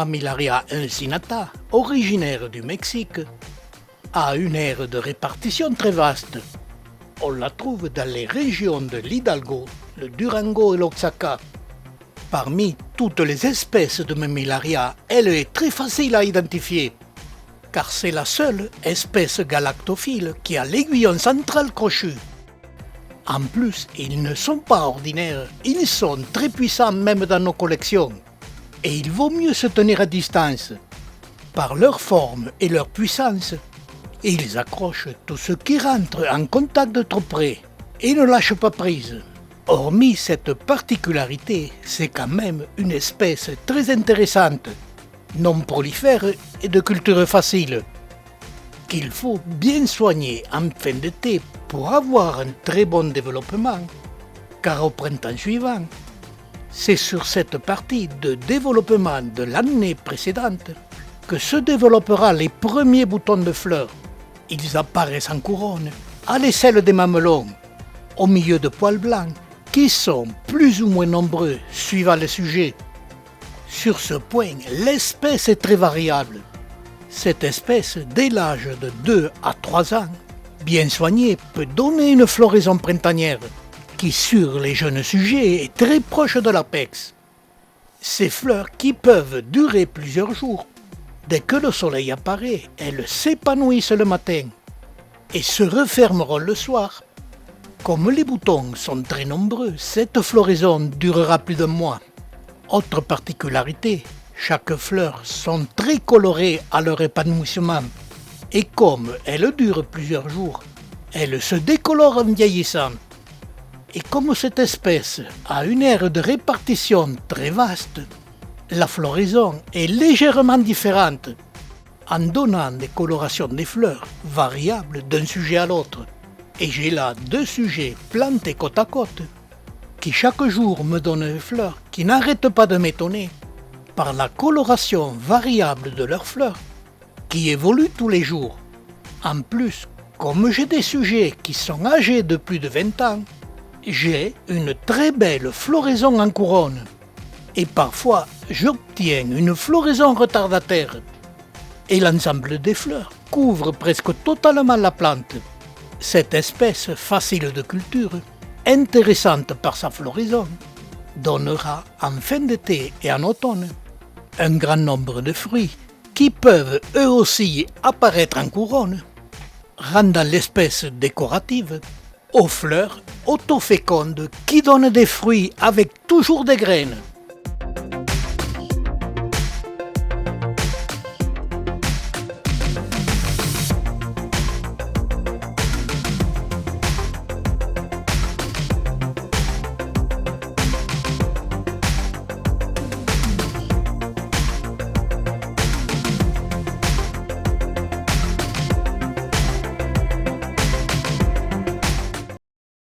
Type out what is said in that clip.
Mammillaria uncinata, originaire du Mexique, a une aire de répartition très vaste. On la trouve dans les régions de l'Hidalgo, le Durango et l'Oaxaca. Parmi toutes les espèces de Mammillaria, elle est très facile à identifier, car c'est la seule espèce galactophile qui a l'aiguillon central crochu. En plus, ils ne sont pas ordinaires, ils sont très puissants même dans nos collections. Et il vaut mieux se tenir à distance. Par leur forme et leur puissance, ils accrochent tout ce qui rentre en contact de trop près et ne lâchent pas prise. Hormis cette particularité, c'est quand même une espèce très intéressante, non prolifère et de culture facile, qu'il faut bien soigner en fin d'été pour avoir un très bon développement, car au printemps suivant, c'est sur cette partie de développement de l'année précédente que se développera les premiers boutons de fleurs. Ils apparaissent en couronne, à l'aisselle des mamelons, au milieu de poils blancs, qui sont plus ou moins nombreux suivant le sujet. Sur ce point, l'espèce est très variable. Cette espèce, dès l'âge de 2 à 3 ans, bien soignée, peut donner une floraison printanière, qui sur les jeunes sujets est très proche de l'apex. Ces fleurs qui peuvent durer plusieurs jours. Dès que le soleil apparaît, elles s'épanouissent le matin et se refermeront le soir. Comme les boutons sont très nombreux, cette floraison durera plus d'un mois. Autre particularité, chaque fleur sont très colorées à leur épanouissement. Et comme elles durent plusieurs jours, elles se décolorent en vieillissant. Et comme cette espèce a une aire de répartition très vaste, la floraison est légèrement différente, en donnant des colorations des fleurs variables d'un sujet à l'autre. Et j'ai là 2 sujets plantés côte à côte, qui chaque jour me donnent des fleurs qui n'arrêtent pas de m'étonner par la coloration variable de leurs fleurs, qui évoluent tous les jours. En plus, comme j'ai des sujets qui sont âgés de plus de 20 ans, j'ai une très belle floraison en couronne. Et parfois, j'obtiens une floraison retardataire. Et l'ensemble des fleurs couvre presque totalement la plante. Cette espèce facile de culture, intéressante par sa floraison, donnera en fin d'été et en automne un grand nombre de fruits qui peuvent eux aussi apparaître en couronne, rendant l'espèce décorative aux fleurs autofécondes qui donnent des fruits avec toujours des graines.